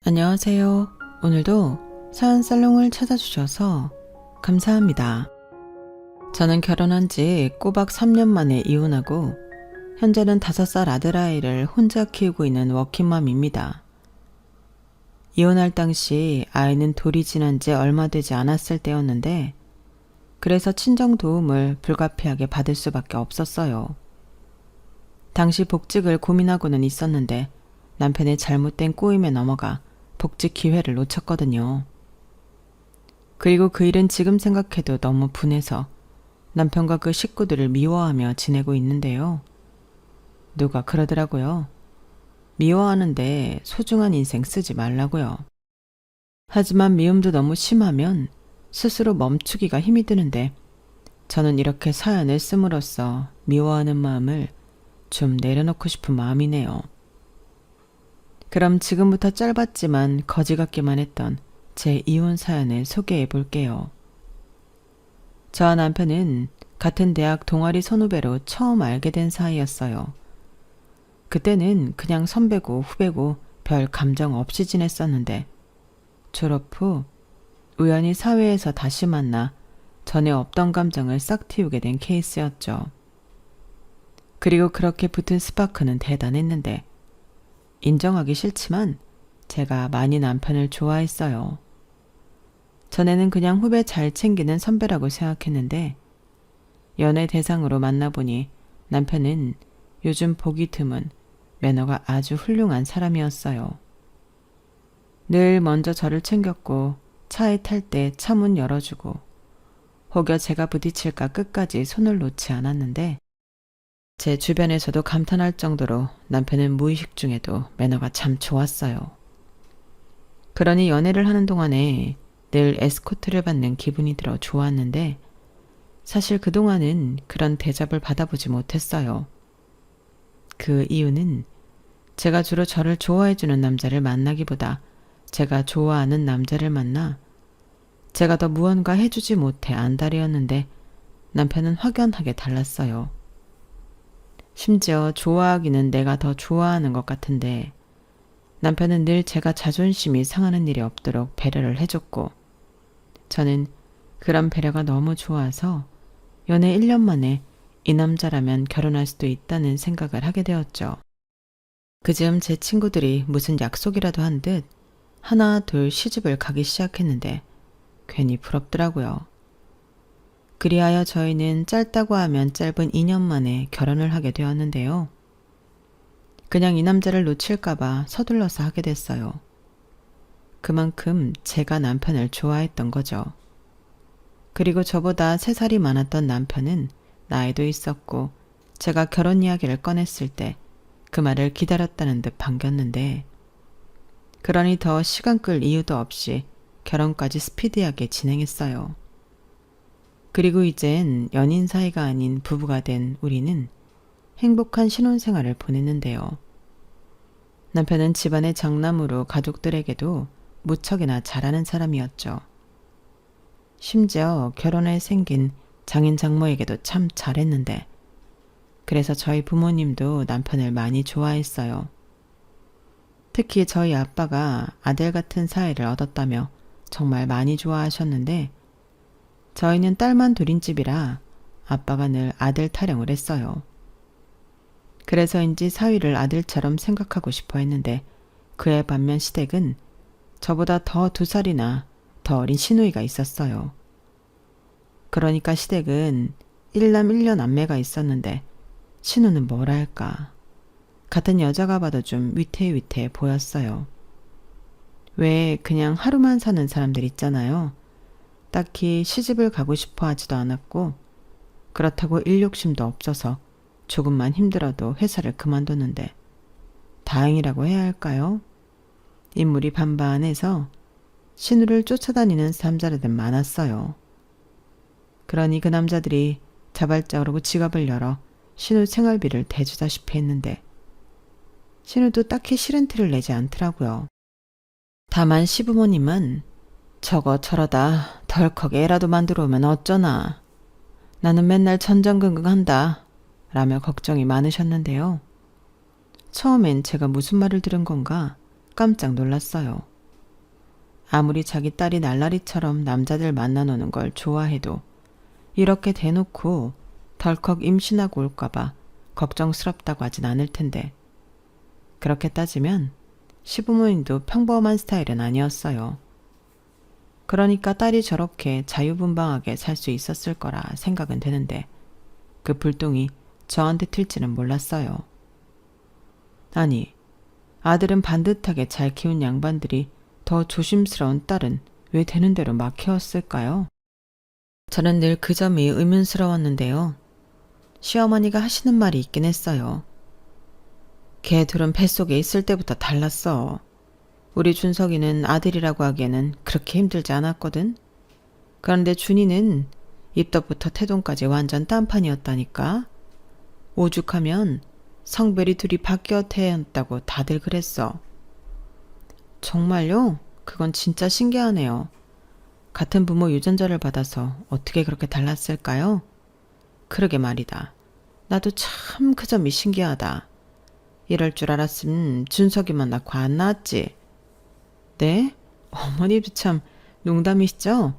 안녕하세요. 오늘도 사연 살롱을 찾아주셔서 감사합니다. 저는 결혼한 지 꼬박 3년 만에 이혼하고 현재는 5살 아들아이를 혼자 키우고 있는 워킹맘입니다. 이혼할 당시 아이는 돌이 지난 지 얼마 되지 않았을 때였는데 그래서 친정 도움을 불가피하게 받을 수밖에 없었어요. 당시 복직을 고민하고는 있었는데 남편의 잘못된 꼬임에 넘어가 복직 기회를 놓쳤거든요. 그리고 그 일은 지금 생각해도 너무 분해서 남편과 그 식구들을 미워하며 지내고 있는데요. 누가 그러더라고요. 미워하는데 소중한 인생 쓰지 말라고요. 하지만 미움도 너무 심하면 스스로 멈추기가 힘이 드는데 저는 이렇게 사연을 씀으로써 미워하는 마음을 좀 내려놓고 싶은 마음이네요. 그럼 지금부터 짧았지만 거지 같기만 했던 제 이혼 사연을 소개해 볼게요. 저와 남편은 같은 대학 동아리 선후배로 처음 알게 된 사이였어요. 그때는 그냥 선배고 후배고 별 감정 없이 지냈었는데 졸업 후 우연히 사회에서 다시 만나 전에 없던 감정을 싹 틔우게 된 케이스였죠. 그리고 그렇게 붙은 스파크는 대단했는데 인정하기 싫지만 제가 많이 남편을 좋아했어요. 전에는 그냥 후배 잘 챙기는 선배라고 생각했는데 연애 대상으로 만나보니 남편은 요즘 보기 드문 매너가 아주 훌륭한 사람이었어요. 늘 먼저 저를 챙겼고 차에 탈 때 차 문 열어주고 혹여 제가 부딪힐까 끝까지 손을 놓지 않았는데 제 주변에서도 감탄할 정도로 남편은 무의식 중에도 매너가 참 좋았어요. 그러니 연애를 하는 동안에 늘 에스코트를 받는 기분이 들어 좋았는데 사실 그동안은 그런 대접을 받아보지 못했어요. 그 이유는 제가 주로 저를 좋아해주는 남자를 만나기보다 제가 좋아하는 남자를 만나 제가 더 무언가 해주지 못해 안달이었는데 남편은 확연하게 달랐어요. 심지어 좋아하기는 내가 더 좋아하는 것 같은데 남편은 늘 제가 자존심이 상하는 일이 없도록 배려를 해줬고 저는 그런 배려가 너무 좋아서 연애 1년 만에 이 남자라면 결혼할 수도 있다는 생각을 하게 되었죠. 그즈음 제 친구들이 무슨 약속이라도 한 듯 하나 둘 시집을 가기 시작했는데 괜히 부럽더라고요. 그리하여 저희는 짧다고 하면 짧은 2년 만에 결혼을 하게 되었는데요. 그냥 이 남자를 놓칠까봐 서둘러서 하게 됐어요. 그만큼 제가 남편을 좋아했던 거죠. 그리고 저보다 3살이 많았던 남편은 나이도 있었고 제가 결혼 이야기를 꺼냈을 때 그 말을 기다렸다는 듯 반겼는데 그러니 더 시간 끌 이유도 없이 결혼까지 스피디하게 진행했어요. 그리고 이젠 연인 사이가 아닌 부부가 된 우리는 행복한 신혼생활을 보냈는데요. 남편은 집안의 장남으로 가족들에게도 무척이나 잘하는 사람이었죠. 심지어 결혼해 생긴 장인 장모에게도 참 잘했는데 그래서 저희 부모님도 남편을 많이 좋아했어요. 특히 저희 아빠가 아들 같은 사이를 얻었다며 정말 많이 좋아하셨는데 저희는 딸만 둘인 집이라 아빠가 늘 아들 타령을 했어요. 그래서인지 사위를 아들처럼 생각하고 싶어 했는데 그에 반면 시댁은 저보다 더 2살이나 더 어린 시누이가 있었어요. 그러니까 시댁은 1남 1녀 남매가 있었는데 시누는 뭐랄까 같은 여자가 봐도 좀 위태위태 보였어요. 왜 그냥 하루만 사는 사람들 있잖아요. 딱히 시집을 가고 싶어 하지도 않았고 그렇다고 일 욕심도 없어서 조금만 힘들어도 회사를 그만뒀는데 다행이라고 해야 할까요? 인물이 반반해서 신우를 쫓아다니는 남자들은 많았어요. 그러니 그 남자들이 자발적으로 지갑을 열어 신우 생활비를 대주다시피 했는데 신우도 딱히 싫은 티를 내지 않더라고요. 다만 시부모님은 저거 저러다 덜컥 애라도 만들어 오면 어쩌나. 나는 맨날 전전긍긍한다 라며 걱정이 많으셨는데요. 처음엔 제가 무슨 말을 들은 건가 깜짝 놀랐어요. 아무리 자기 딸이 날라리처럼 남자들 만나노는 걸 좋아해도 이렇게 대놓고 덜컥 임신하고 올까봐 걱정스럽다고 하진 않을 텐데. 그렇게 따지면 시부모님도 평범한 스타일은 아니었어요. 그러니까 딸이 저렇게 자유분방하게 살 수 있었을 거라 생각은 되는데 그 불똥이 저한테 튈지는 몰랐어요. 아니, 아들은 반듯하게 잘 키운 양반들이 더 조심스러운 딸은 왜 되는 대로 막 키웠을까요? 저는 늘 그 점이 의문스러웠는데요. 시어머니가 하시는 말이 있긴 했어요. 걔 둘은 뱃속에 있을 때부터 달랐어. 우리 준석이는 아들이라고 하기에는 그렇게 힘들지 않았거든. 그런데 준이는 입덕부터 태동까지 완전 딴판이었다니까. 오죽하면 성별이 둘이 바뀌어 태어났다고 다들 그랬어. 정말요? 그건 진짜 신기하네요. 같은 부모 유전자를 받아서 어떻게 그렇게 달랐을까요? 그러게 말이다. 나도 참 그 점이 신기하다. 이럴 줄 알았으면 준석이만 낳고 안 낳았지. 네? 어머니도 참 농담이시죠?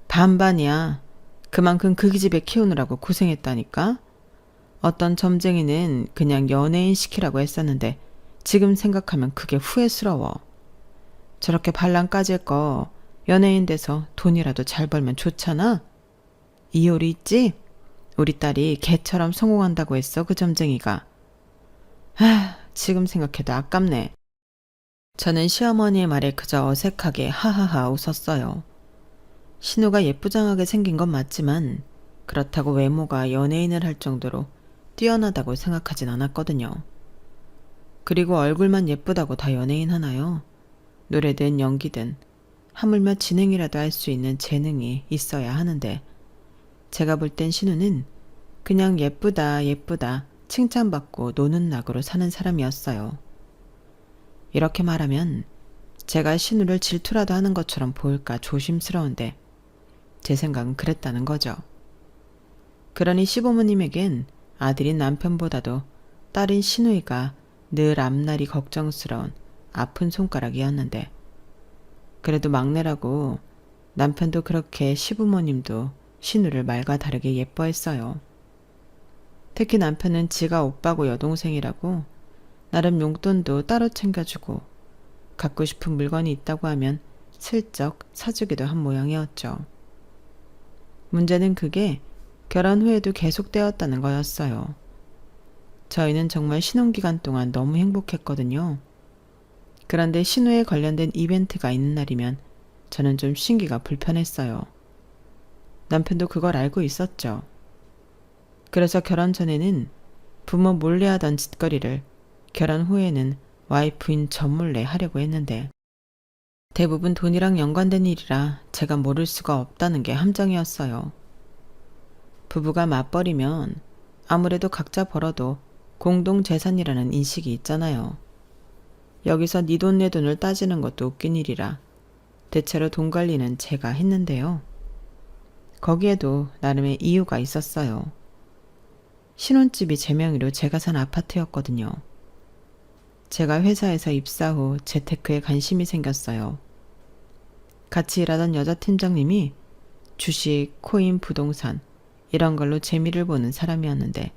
반반이야. 그만큼 그 집에 키우느라고 고생했다니까. 어떤 점쟁이는 그냥 연예인 시키라고 했었는데 지금 생각하면 그게 후회스러워. 저렇게 반란 까질 거 연예인 돼서 돈이라도 잘 벌면 좋잖아. 이효리 있지? 우리 딸이 걔처럼 성공한다고 했어, 그 점쟁이가. 지금 생각해도 아깝네. 저는 시어머니의 말에 그저 어색하게 하하하 웃었어요. 신우가 예쁘장하게 생긴 건 맞지만 그렇다고 외모가 연예인을 할 정도로 뛰어나다고 생각하진 않았거든요. 그리고 얼굴만 예쁘다고 다 연예인 하나요? 노래든 연기든 하물며 진행이라도 할 수 있는 재능이 있어야 하는데 제가 볼 땐 신우는 그냥 예쁘다 예쁘다 칭찬받고 노는 낙으로 사는 사람이었어요. 이렇게 말하면 제가 신우를 질투라도 하는 것처럼 보일까 조심스러운데 제 생각은 그랬다는 거죠. 그러니 시부모님에겐 아들인 남편보다도 딸인 신우이가 늘 앞날이 걱정스러운 아픈 손가락이었는데 그래도 막내라고 남편도 그렇게 시부모님도 신우를 말과 다르게 예뻐했어요. 특히 남편은 지가 오빠고 여동생이라고 나름 용돈도 따로 챙겨주고 갖고 싶은 물건이 있다고 하면 슬쩍 사주기도 한 모양이었죠. 문제는 그게 결혼 후에도 계속되었다는 거였어요. 저희는 정말 신혼기간 동안 너무 행복했거든요. 그런데 신우에 관련된 이벤트가 있는 날이면 저는 좀 신기가 불편했어요. 남편도 그걸 알고 있었죠. 그래서 결혼 전에는 부모 몰래 하던 짓거리를 결혼 후에는 와이프인 저 몰래 하려고 했는데 대부분 돈이랑 연관된 일이라 제가 모를 수가 없다는 게 함정이었어요. 부부가 맞벌이면 아무래도 각자 벌어도 공동재산이라는 인식이 있잖아요. 여기서 네 돈 내 돈을 따지는 것도 웃긴 일이라 대체로 돈 관리는 제가 했는데요. 거기에도 나름의 이유가 있었어요. 신혼집이 제 명의로 제가 산 아파트였거든요. 제가 회사에서 입사 후 재테크에 관심이 생겼어요. 같이 일하던 여자 팀장님이 주식, 코인, 부동산 이런 걸로 재미를 보는 사람이었는데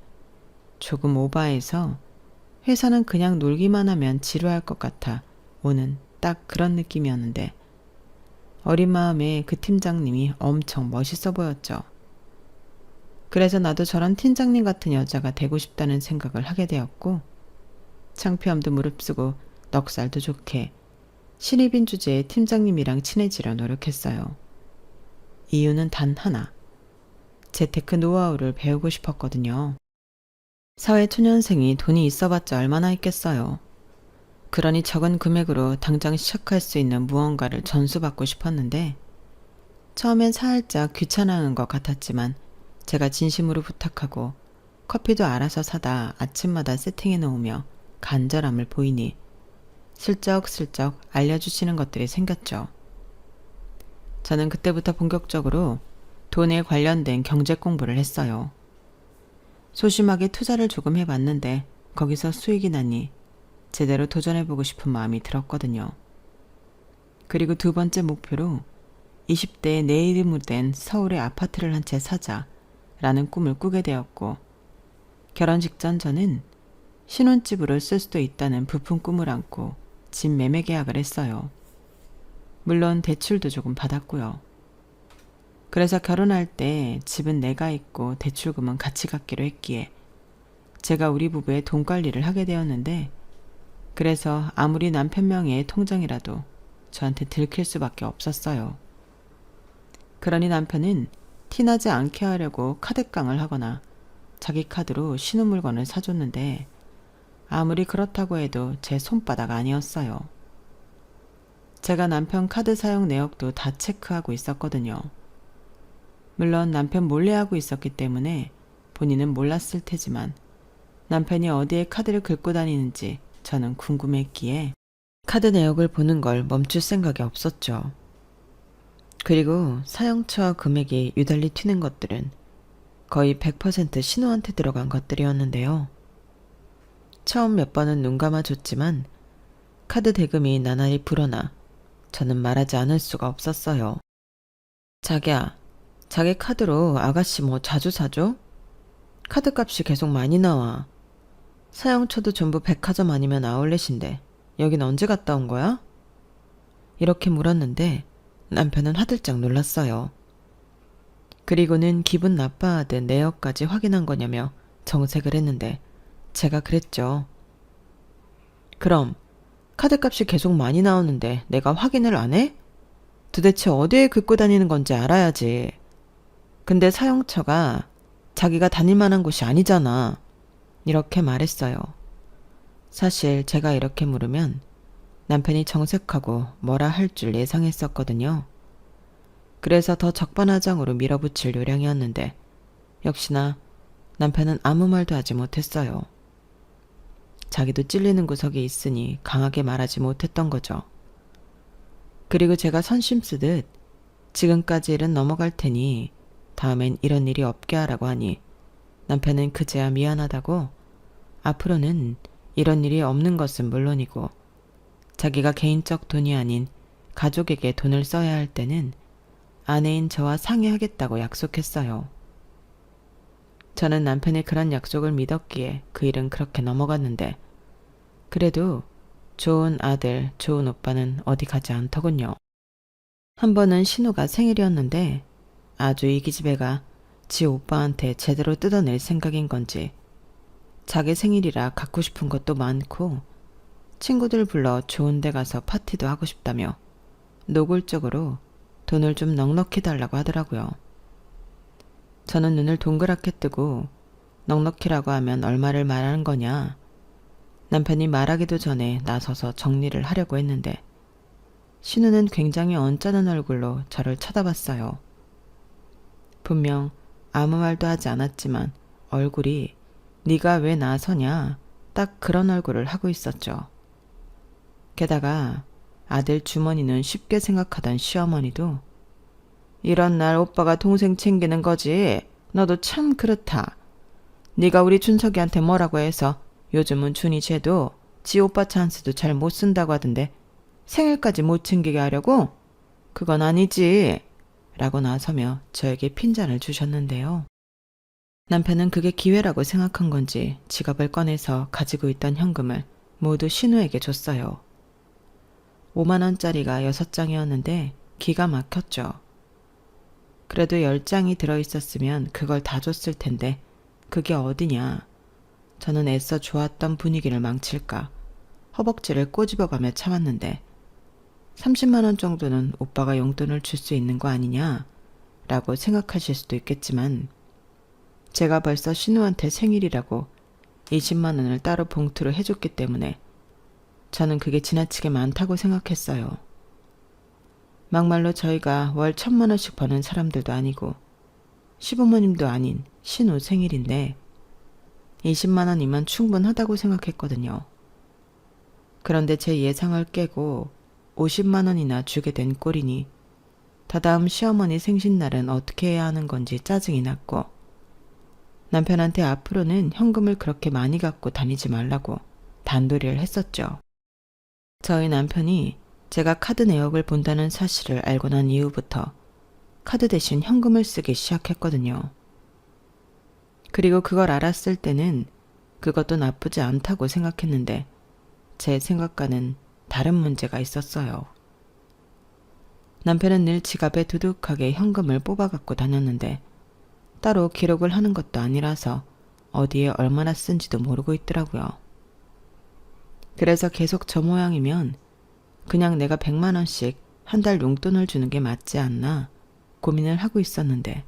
조금 오바해서 회사는 그냥 놀기만 하면 지루할 것 같아 오는 딱 그런 느낌이었는데 어린 마음에 그 팀장님이 엄청 멋있어 보였죠. 그래서 나도 저런 팀장님 같은 여자가 되고 싶다는 생각을 하게 되었고 창피함도 무릅쓰고 넉살도 좋게 신입인 주제에 팀장님이랑 친해지려 노력했어요. 이유는 단 하나. 재테크 노하우를 배우고 싶었거든요. 사회초년생이 돈이 있어봤자 얼마나 있겠어요. 그러니 적은 금액으로 당장 시작할 수 있는 무언가를 전수받고 싶었는데 처음엔 살짝 귀찮아하는 것 같았지만 제가 진심으로 부탁하고 커피도 알아서 사다 아침마다 세팅해 놓으며 간절함을 보이니 슬쩍슬쩍 알려주시는 것들이 생겼죠. 저는 그때부터 본격적으로 돈에 관련된 경제 공부를 했어요. 소심하게 투자를 조금 해봤는데 거기서 수익이 나니 제대로 도전해보고 싶은 마음이 들었거든요. 그리고 두 번째 목표로 20대에 내 이름으로 된 서울의 아파트를 한 채 사자라는 꿈을 꾸게 되었고, 결혼 직전 저는 신혼집으로 쓸 수도 있다는 부푼 꿈을 안고 집 매매 계약을 했어요. 물론 대출도 조금 받았고요. 그래서 결혼할 때 집은 내가 있고 대출금은 같이 갚기로 했기에 제가 우리 부부의 돈 관리를 하게 되었는데, 그래서 아무리 남편 명의의 통장이라도 저한테 들킬 수밖에 없었어요. 그러니 남편은 티나지 않게 하려고 카드깡을 하거나 자기 카드로 신혼물건을 사줬는데, 아무리 그렇다고 해도 제 손바닥 아니었어요. 제가 남편 카드 사용 내역도 다 체크하고 있었거든요. 물론 남편 몰래 하고 있었기 때문에 본인은 몰랐을 테지만, 남편이 어디에 카드를 긁고 다니는지 저는 궁금했기에 카드 내역을 보는 걸 멈출 생각이 없었죠. 그리고 사용처 금액이 유달리 튀는 것들은 거의 100% 신우한테 들어간 것들이었는데요. 처음 몇 번은 눈 감아줬지만 카드 대금이 나날이 불어나 저는 말하지 않을 수가 없었어요. 자기야, 자기 카드로 아가씨 뭐 자주 사줘? 카드값이 계속 많이 나와. 사용처도 전부 백화점 아니면 아울렛인데 여긴 언제 갔다 온 거야? 이렇게 물었는데 남편은 화들짝 놀랐어요. 그리고는 기분 나빠하듯 내역까지 확인한 거냐며 정색을 했는데 제가 그랬죠. 그럼 카드값이 계속 많이 나오는데 내가 확인을 안 해? 도대체 어디에 긁고 다니는 건지 알아야지. 근데 사용처가 자기가 다닐 만한 곳이 아니잖아. 이렇게 말했어요. 사실 제가 이렇게 물으면 남편이 정색하고 뭐라 할 줄 예상했었거든요. 그래서 더 적반하장으로 밀어붙일 요량이었는데 역시나 남편은 아무 말도 하지 못했어요. 자기도 찔리는 구석이 있으니 강하게 말하지 못했던 거죠. 그리고 제가 선심 쓰듯 지금까지 일은 넘어갈 테니 다음엔 이런 일이 없게 하라고 하니 남편은 그제야 미안하다고 앞으로는 이런 일이 없는 것은 물론이고 자기가 개인적 돈이 아닌 가족에게 돈을 써야 할 때는 아내인 저와 상의하겠다고 약속했어요. 저는 남편의 그런 약속을 믿었기에 그 일은 그렇게 넘어갔는데, 그래도 좋은 아들, 좋은 오빠는 어디 가지 않더군요. 한 번은 신우가 생일이었는데 아주 이기집애가 지 오빠한테 제대로 뜯어낼 생각인 건지 자기 생일이라 갖고 싶은 것도 많고 친구들 불러 좋은 데 가서 파티도 하고 싶다며 노골적으로 돈을 좀 넉넉히 달라고 하더라고요. 저는 눈을 동그랗게 뜨고 넉넉히라고 하면 얼마를 말하는 거냐. 남편이 말하기도 전에 나서서 정리를 하려고 했는데 신우는 굉장히 언짢은 얼굴로 저를 쳐다봤어요. 분명 아무 말도 하지 않았지만 얼굴이 네가 왜 나서냐 딱 그런 얼굴을 하고 있었죠. 게다가 아들 주머니는 쉽게 생각하던 시어머니도 이런 날 오빠가 동생 챙기는 거지. 너도 참 그렇다. 네가 우리 준석이한테 뭐라고 해서 요즘은 준이 쟤도 지 오빠 찬스도 잘 못 쓴다고 하던데 생일까지 못 챙기게 하려고? 그건 아니지. 라고 나서며 저에게 핀잔을 주셨는데요. 남편은 그게 기회라고 생각한 건지 지갑을 꺼내서 가지고 있던 현금을 모두 신우에게 줬어요. 5만 원짜리가 6장이었는데 기가 막혔죠. 그래도 10장이 들어있었으면 그걸 다 줬을 텐데 그게 어디냐. 저는 애써 좋았던 분위기를 망칠까 허벅지를 꼬집어가며 참았는데 30만 원 정도는 오빠가 용돈을 줄 수 있는 거 아니냐 라고 생각하실 수도 있겠지만 제가 벌써 신우한테 생일이라고 20만 원을 따로 봉투로 해줬기 때문에 저는 그게 지나치게 많다고 생각했어요. 막말로 저희가 월 1,000만 원씩 버는 사람들도 아니고 시부모님도 아닌 신우 생일인데 20만 원이면 충분하다고 생각했거든요. 그런데 제 예상을 깨고 50만 원이나 주게 된 꼴이니 다다음 시어머니 생신날은 어떻게 해야 하는 건지 짜증이 났고 남편한테 앞으로는 현금을 그렇게 많이 갖고 다니지 말라고 단도리를 했었죠. 저희 남편이 제가 카드 내역을 본다는 사실을 알고 난 이후부터 카드 대신 현금을 쓰기 시작했거든요. 그리고 그걸 알았을 때는 그것도 나쁘지 않다고 생각했는데 제 생각과는 다른 문제가 있었어요. 남편은 늘 지갑에 두둑하게 현금을 뽑아갖고 다녔는데 따로 기록을 하는 것도 아니라서 어디에 얼마나 쓴지도 모르고 있더라고요. 그래서 계속 저 모양이면 그냥 내가 100만 원씩 한 달 용돈을 주는 게 맞지 않나 고민을 하고 있었는데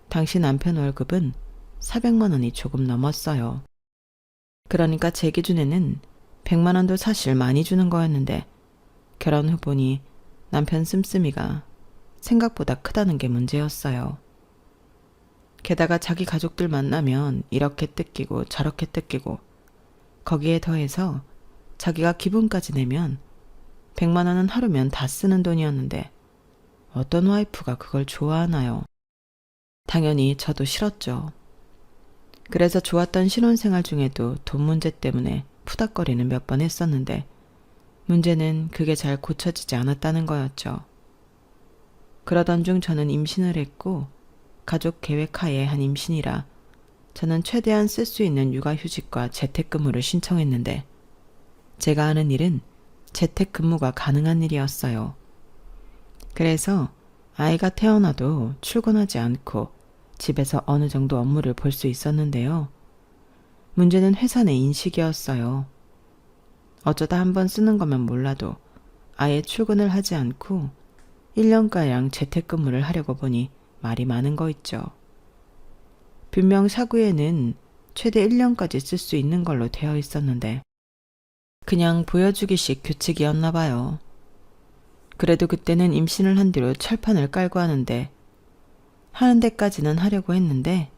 당시 남편 월급은 400만 원이 조금 넘었어요. 그러니까 제 기준에는 100만 원도 사실 많이 주는 거였는데 결혼 후 보니 남편 씀씀이가 생각보다 크다는 게 문제였어요. 게다가 자기 가족들 만나면 이렇게 뜯기고 저렇게 뜯기고 거기에 더해서 자기가 기분까지 내면 100만 원은 하루면 다 쓰는 돈이었는데 어떤 와이프가 그걸 좋아하나요? 당연히 저도 싫었죠. 그래서 좋았던 신혼생활 중에도 돈 문제 때문에 푸닥거리는 몇 번 했었는데 문제는 그게 잘 고쳐지지 않았다는 거였죠. 그러던 중 저는 임신을 했고 가족 계획 하에 한 임신이라 저는 최대한 쓸 수 있는 육아휴직과 재택근무를 신청했는데 제가 하는 일은 재택근무가 가능한 일이었어요. 그래서 아이가 태어나도 출근하지 않고 집에서 어느 정도 업무를 볼 수 있었는데요. 문제는 회사 내 인식이었어요. 어쩌다 한번 쓰는 거면 몰라도 아예 출근을 하지 않고 1년가량 재택근무를 하려고 보니 말이 많은 거 있죠. 분명 사구에는 최대 1년까지 쓸 수 있는 걸로 되어 있었는데 그냥 보여주기식 규칙이었나 봐요. 그래도 그때는 임신을 한 뒤로 철판을 깔고 하는 데까지는 하려고 했는데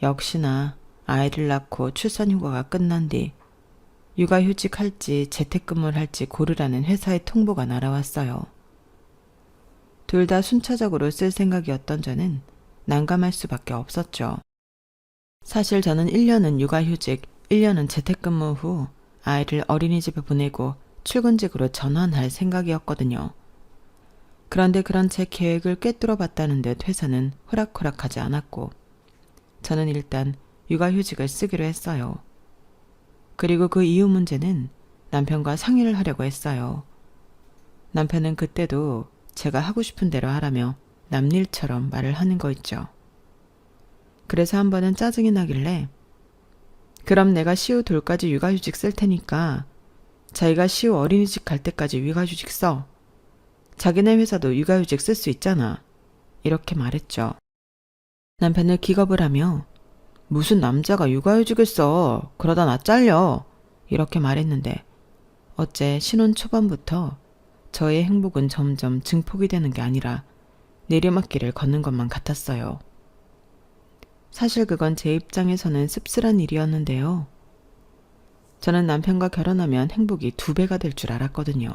역시나 아이를 낳고 출산휴가가 끝난 뒤 육아휴직 할지 재택근무를 할지 고르라는 회사의 통보가 날아왔어요. 둘 다 순차적으로 쓸 생각이었던 저는 난감할 수밖에 없었죠. 사실 저는 1년은 육아휴직, 1년은 재택근무 후 아이를 어린이집에 보내고 출근직으로 전환할 생각이었거든요. 그런데 그런 제 계획을 꿰뚫어 봤다는 듯 회사는 호락호락하지 않았고 저는 일단 육아휴직을 쓰기로 했어요. 그리고 그 이유 문제는 남편과 상의를 하려고 했어요. 남편은 그때도 제가 하고 싶은 대로 하라며 남일처럼 말을 하는 거 있죠. 그래서 한 번은 짜증이 나길래 그럼 내가 시우 돌까지 육아휴직 쓸 테니까 자기가 시우 어린이집 갈 때까지 육아휴직 써. 자기네 회사도 육아휴직 쓸 수 있잖아. 이렇게 말했죠. 남편을 기겁을 하며 무슨 남자가 육아휴직을 써. 그러다 나 잘려. 이렇게 말했는데 어째 신혼 초반부터 저의 행복은 점점 증폭이 되는 게 아니라 내리막길을 걷는 것만 같았어요. 사실 그건 제 입장에서는 씁쓸한 일이었는데요. 저는 남편과 결혼하면 행복이 2배가 될 줄 알았거든요.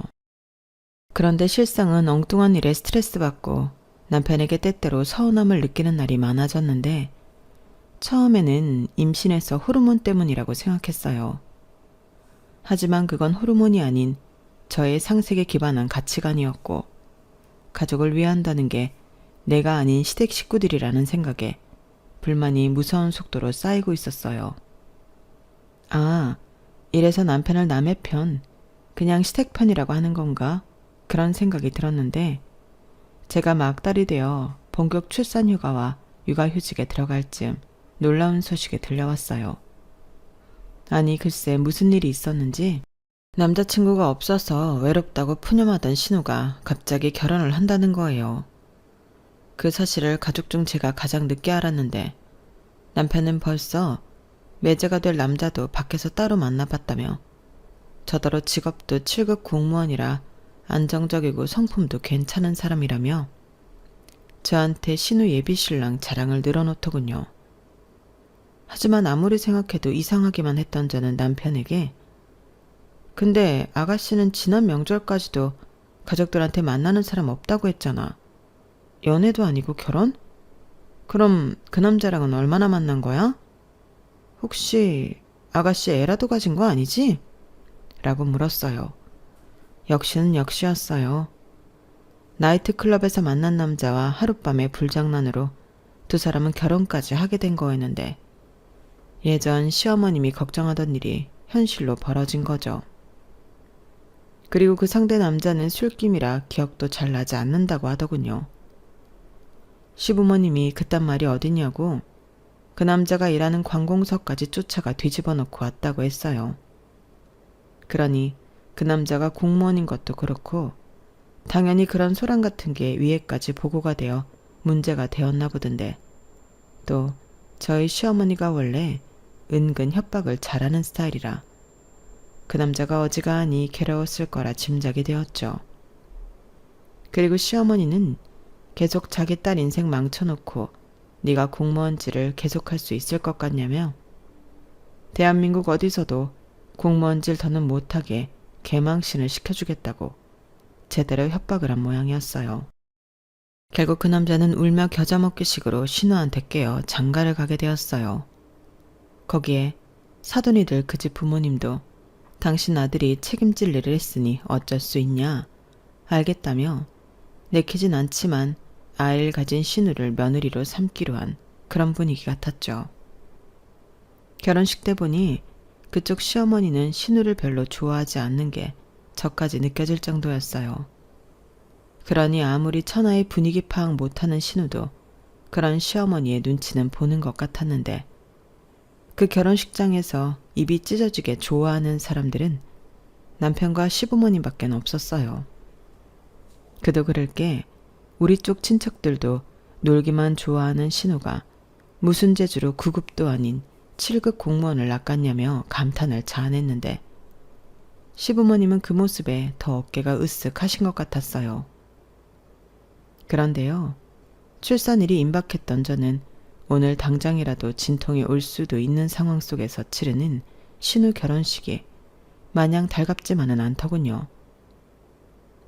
그런데 실상은 엉뚱한 일에 스트레스 받고 남편에게 때때로 서운함을 느끼는 날이 많아졌는데 처음에는 임신해서 호르몬 때문이라고 생각했어요. 하지만 그건 호르몬이 아닌 저의 상식에 기반한 가치관이었고 가족을 위한다는 게 내가 아닌 시댁 식구들이라는 생각에 불만이 무서운 속도로 쌓이고 있었어요. 아, 이래서 남편을 남의 편, 그냥 시댁 편이라고 하는 건가? 그런 생각이 들었는데 제가 막달이 되어 본격 출산휴가와 육아휴직에 들어갈 즈음 놀라운 소식이 들려왔어요. 아니 글쎄 무슨 일이 있었는지 남자친구가 없어서 외롭다고 푸념하던 신우가 갑자기 결혼을 한다는 거예요. 그 사실을 가족 중 제가 가장 늦게 알았는데 남편은 벌써 매제가 될 남자도 밖에서 따로 만나봤다며 저더러 직업도 7급 공무원이라 안정적이고 성품도 괜찮은 사람이라며 저한테 신우 예비신랑 자랑을 늘어놓더군요. 하지만 아무리 생각해도 이상하기만 했던 저는 남편에게 근데 아가씨는 지난 명절까지도 가족들한테 만나는 사람 없다고 했잖아. 연애도 아니고 결혼? 그럼 그 남자랑은 얼마나 만난 거야? 혹시 아가씨 애라도 가진 거 아니지? 라고 물었어요. 역시는 역시였어요. 나이트클럽에서 만난 남자와 하룻밤의 불장난으로 두 사람은 결혼까지 하게 된 거였는데 예전 시어머님이 걱정하던 일이 현실로 벌어진 거죠. 그리고 그 상대 남자는 술김이라 기억도 잘 나지 않는다고 하더군요. 시부모님이 그딴 말이 어딨냐고 그 남자가 일하는 관공서까지 쫓아가 뒤집어 놓고 왔다고 했어요. 그러니 그 남자가 공무원인 것도 그렇고 당연히 그런 소란 같은 게 위에까지 보고가 되어 문제가 되었나 보던데 또 저희 시어머니가 원래 은근 협박을 잘하는 스타일이라 그 남자가 어지간히 괴로웠을 거라 짐작이 되었죠. 그리고 시어머니는 계속 자기 딸 인생 망쳐놓고 네가 공무원질을 계속할 수 있을 것 같냐며 대한민국 어디서도 공무원질 더는 못하게 개망신을 시켜주겠다고 제대로 협박을 한 모양이었어요. 결국 그 남자는 울며 겨자먹기식으로 신우한테 깨어 장가를 가게 되었어요. 거기에 사돈이들 그 집 부모님도 당신 아들이 책임질 일을 했으니 어쩔 수 있냐 알겠다며 내키진 않지만 아이를 가진 신우를 며느리로 삼기로 한 그런 분위기 같았죠. 결혼식 때 보니 그쪽 시어머니는 신우를 별로 좋아하지 않는 게 저까지 느껴질 정도였어요. 그러니 아무리 천하의 분위기 파악 못하는 신우도 그런 시어머니의 눈치는 보는 것 같았는데 그 결혼식장에서 입이 찢어지게 좋아하는 사람들은 남편과 시부모님밖에 없었어요. 그도 그럴 게 우리 쪽 친척들도 놀기만 좋아하는 신우가 무슨 재주로 9급도 아닌 7급 공무원을 낚았냐며 감탄을 자아냈는데 시부모님은 그 모습에 더 어깨가 으쓱하신 것 같았어요. 그런데요. 출산일이 임박했던 저는 오늘 당장이라도 진통이 올 수도 있는 상황 속에서 치르는 신우 결혼식이 마냥 달갑지만은 않더군요.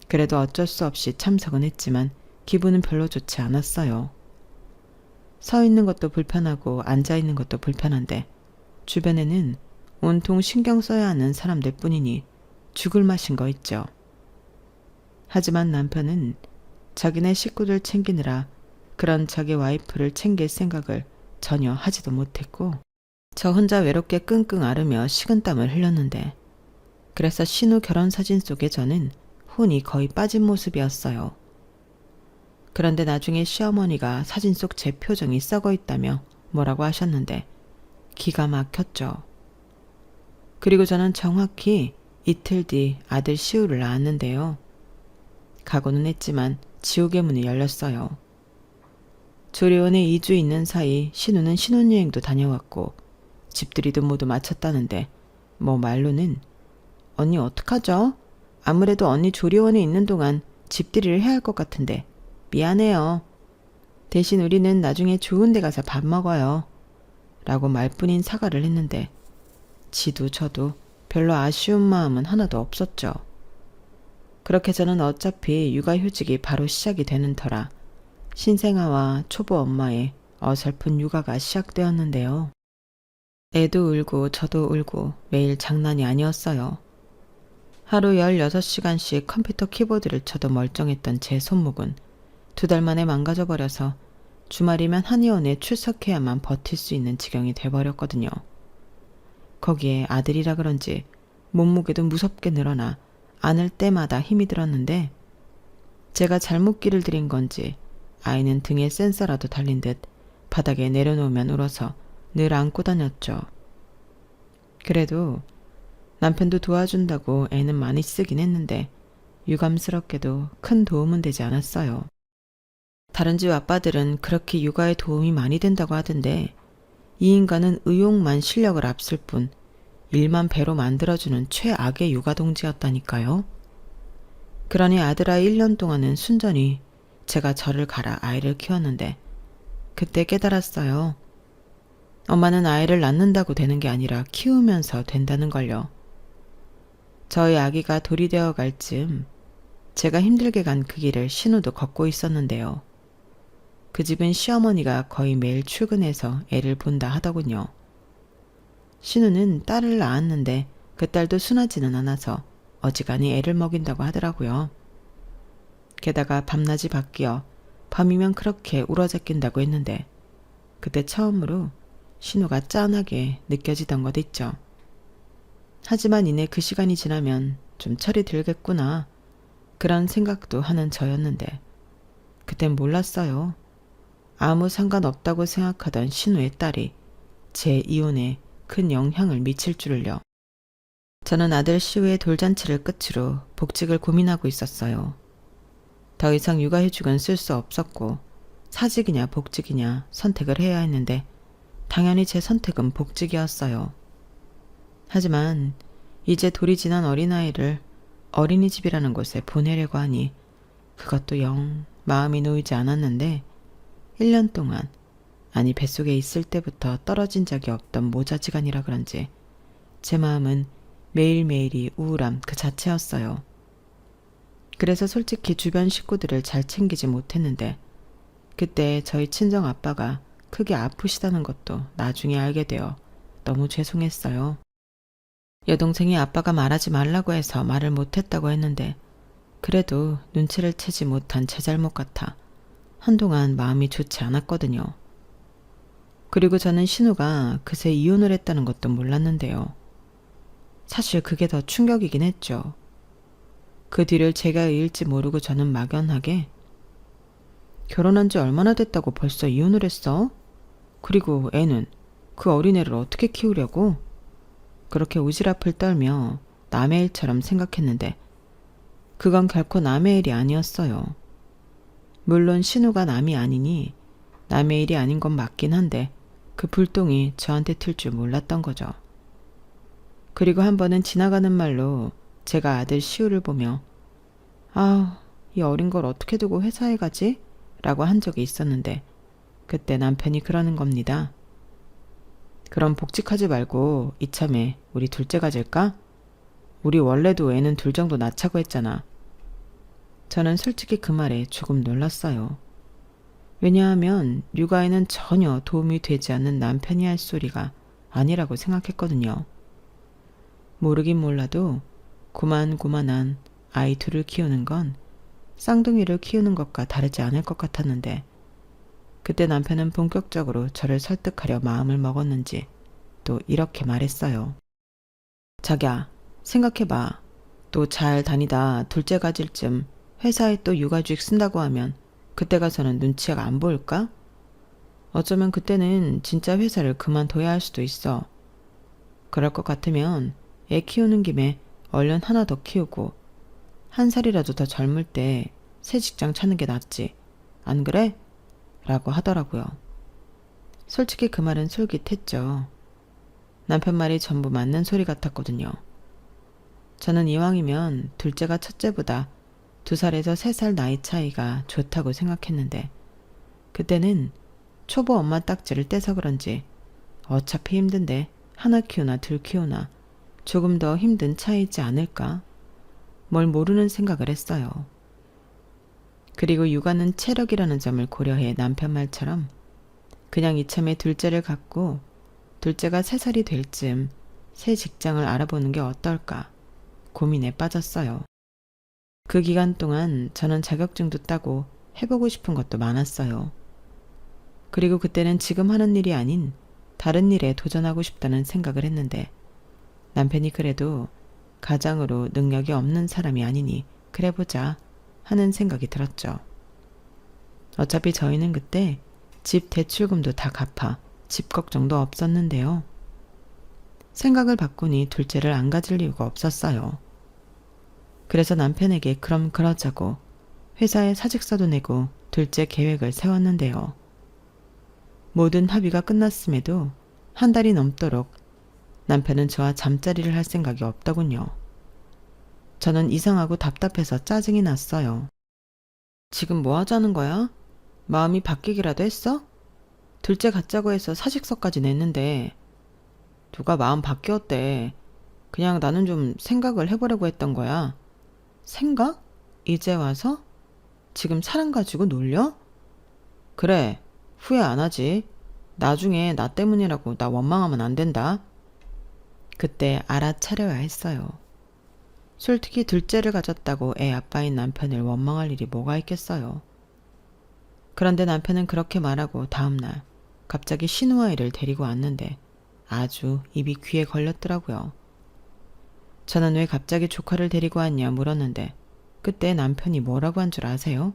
그래도 어쩔 수 없이 참석은 했지만 기분은 별로 좋지 않았어요. 서 있는 것도 불편하고 앉아 있는 것도 불편한데 주변에는 온통 신경 써야 하는 사람들 뿐이니 죽을 맛인 거 있죠. 하지만 남편은 자기네 식구들 챙기느라 그런 자기 와이프를 챙길 생각을 전혀 하지도 못했고 저 혼자 외롭게 끙끙 앓으며 식은땀을 흘렸는데 그래서 신우 결혼 사진 속에 저는 혼이 거의 빠진 모습이었어요. 그런데 나중에 시어머니가 사진 속 제 표정이 썩어 있다며 뭐라고 하셨는데 기가 막혔죠. 그리고 저는 정확히 이틀 뒤 아들 시우를 낳았는데요. 각오는 했지만 지옥의 문이 열렸어요. 조리원에 2주 있는 사이 신우는 신혼여행도 다녀왔고 집들이도 모두 마쳤다는데 뭐 말로는 언니 어떡하죠? 아무래도 언니 조리원에 있는 동안 집들이를 해야 할 것 같은데 미안해요. 대신 우리는 나중에 좋은 데 가서 밥 먹어요. 라고 말뿐인 사과를 했는데 지도 저도 별로 아쉬운 마음은 하나도 없었죠. 그렇게 저는 어차피 육아휴직이 바로 시작이 되는 터라 신생아와 초보 엄마의 어설픈 육아가 시작되었는데요. 애도 울고 저도 울고 매일 장난이 아니었어요. 하루 16시간씩 컴퓨터 키보드를 쳐도 멀쩡했던 제 손목은 2달 만에 망가져버려서 주말이면 한의원에 출석해야만 버틸 수 있는 지경이 돼버렸거든요. 거기에 아들이라 그런지 몸무게도 무섭게 늘어나 안을 때마다 힘이 들었는데 제가 잘못 기를 들인 건지 아이는 등에 센서라도 달린 듯 바닥에 내려놓으면 울어서 늘 안고 다녔죠. 그래도 남편도 도와준다고 애는 많이 쓰긴 했는데 유감스럽게도 큰 도움은 되지 않았어요. 다른 집 아빠들은 그렇게 육아에 도움이 많이 된다고 하던데 이 인간은 의욕만 실력을 앞설 뿐 일만 배로 만들어주는 최악의 육아동지였다니까요. 그러니 아들아이 1년 동안은 순전히 제가 저를 갈아 아이를 키웠는데 그때 깨달았어요. 엄마는 아이를 낳는다고 되는 게 아니라 키우면서 된다는 걸요. 저희 아기가 돌이 되어 갈 즈음 제가 힘들게 간 그 길을 신우도 걷고 있었는데요. 그 집은 시어머니가 거의 매일 출근해서 애를 본다 하더군요. 신우는 딸을 낳았는데 그 딸도 순하지는 않아서 어지간히 애를 먹인다고 하더라고요. 게다가 밤낮이 바뀌어 밤이면 그렇게 울어제낀다고 했는데 그때 처음으로 신우가 짠하게 느껴지던 것 있죠. 하지만 이내 그 시간이 지나면 좀 철이 들겠구나 그런 생각도 하는 저였는데 그땐 몰랐어요. 아무 상관없다고 생각하던 신우의 딸이 제 이혼에 큰 영향을 미칠 줄을요. 저는 아들 시우의 돌잔치를 끝으로 복직을 고민하고 있었어요. 더 이상 육아휴직은 쓸 수 없었고 사직이냐 복직이냐 선택을 해야 했는데 당연히 제 선택은 복직이었어요. 하지만 이제 돌이 지난 어린아이를 어린이집이라는 곳에 보내려고 하니 그것도 영 마음이 놓이지 않았는데 1년 동안, 아니 뱃속에 있을 때부터 떨어진 적이 없던 모자지간이라 그런지 제 마음은 매일매일이 우울함 그 자체였어요. 그래서 솔직히 주변 식구들을 잘 챙기지 못했는데 그때 저희 친정 아빠가 크게 아프시다는 것도 나중에 알게 되어 너무 죄송했어요. 여동생이 아빠가 말하지 말라고 해서 말을 못했다고 했는데 그래도 눈치를 채지 못한 제 잘못 같아 한동안 마음이 좋지 않았거든요. 그리고 저는 신우가 그새 이혼을 했다는 것도 몰랐는데요. 사실 그게 더 충격이긴 했죠. 그 뒤를 제가 이을지 모르고 저는 막연하게 결혼한 지 얼마나 됐다고 벌써 이혼을 했어? 그리고 애는 그 어린애를 어떻게 키우려고? 그렇게 오지랖을 떨며 남의 일처럼 생각했는데 그건 결코 남의 일이 아니었어요. 물론 신우가 남이 아니니 남의 일이 아닌 건 맞긴 한데 그 불똥이 저한테 튈 줄 몰랐던 거죠. 그리고 한 번은 지나가는 말로 제가 아들 시우를 보며 아, 이 어린 걸 어떻게 두고 회사에 가지? 라고 한 적이 있었는데 그때 남편이 그러는 겁니다. 그럼 복직하지 말고 이참에 우리 둘째 가질까? 우리 원래도 애는 둘 정도 낳자고 했잖아. 저는 솔직히 그 말에 조금 놀랐어요. 왜냐하면 육아에는 전혀 도움이 되지 않는 남편이 할 소리가 아니라고 생각했거든요. 모르긴 몰라도 고만고만한 아이 둘을 키우는 건 쌍둥이를 키우는 것과 다르지 않을 것 같았는데 그때 남편은 본격적으로 저를 설득하려 마음을 먹었는지 또 이렇게 말했어요. 자기야, 생각해봐. 또 잘 다니다 둘째 가질 쯤 회사에 또 육아휴직 쓴다고 하면 그때 가서는 눈치가 안 보일까? 어쩌면 그때는 진짜 회사를 그만둬야 할 수도 있어. 그럴 것 같으면 애 키우는 김에 얼른 하나 더 키우고 1살이라도 더 젊을 때 새 직장 찾는 게 낫지. 안 그래? 라고 하더라고요. 솔직히 그 말은 솔깃했죠. 남편 말이 전부 맞는 소리 같았거든요. 저는 이왕이면 둘째가 첫째보다 2살에서 3살 나이 차이가 좋다고 생각했는데 그때는 초보 엄마 딱지를 떼서 그런지 어차피 힘든데 하나 키우나 둘 키우나 조금 더 힘든 차이지 않을까? 뭘 모르는 생각을 했어요. 그리고 육아는 체력이라는 점을 고려해 남편 말처럼 그냥 이참에 둘째를 갖고 둘째가 3살이 될 쯤 새 직장을 알아보는 게 어떨까 고민에 빠졌어요. 그 기간 동안 저는 자격증도 따고 해보고 싶은 것도 많았어요. 그리고 그때는 지금 하는 일이 아닌 다른 일에 도전하고 싶다는 생각을 했는데 남편이 그래도 가장으로 능력이 없는 사람이 아니니 그래보자 하는 생각이 들었죠. 어차피 저희는 그때 집 대출금도 다 갚아 집 걱정도 없었는데요. 생각을 바꾸니 둘째를 안 가질 이유가 없었어요. 그래서 남편에게 그럼 그러자고 회사에 사직서도 내고 둘째 계획을 세웠는데요. 모든 합의가 끝났음에도 한 달이 넘도록 남편은 저와 잠자리를 할 생각이 없더군요. 저는 이상하고 답답해서 짜증이 났어요. 지금 뭐 하자는 거야? 마음이 바뀌기라도 했어? 둘째 갖자고 해서 사직서까지 냈는데 누가 마음 바뀌었대. 그냥 나는 좀 생각을 해보려고 했던 거야. 생각? 이제 와서? 지금 사람 가지고 놀려? 그래, 후회 안 하지. 나중에 나 때문이라고 나 원망하면 안 된다. 그때 알아차려야 했어요. 솔직히 둘째를 가졌다고 애 아빠인 남편을 원망할 일이 뭐가 있겠어요. 그런데 남편은 그렇게 말하고 다음날 갑자기 신우아이를 데리고 왔는데 아주 입이 귀에 걸렸더라고요. 저는 왜 갑자기 조카를 데리고 왔냐 물었는데 그때 남편이 뭐라고 한 줄 아세요?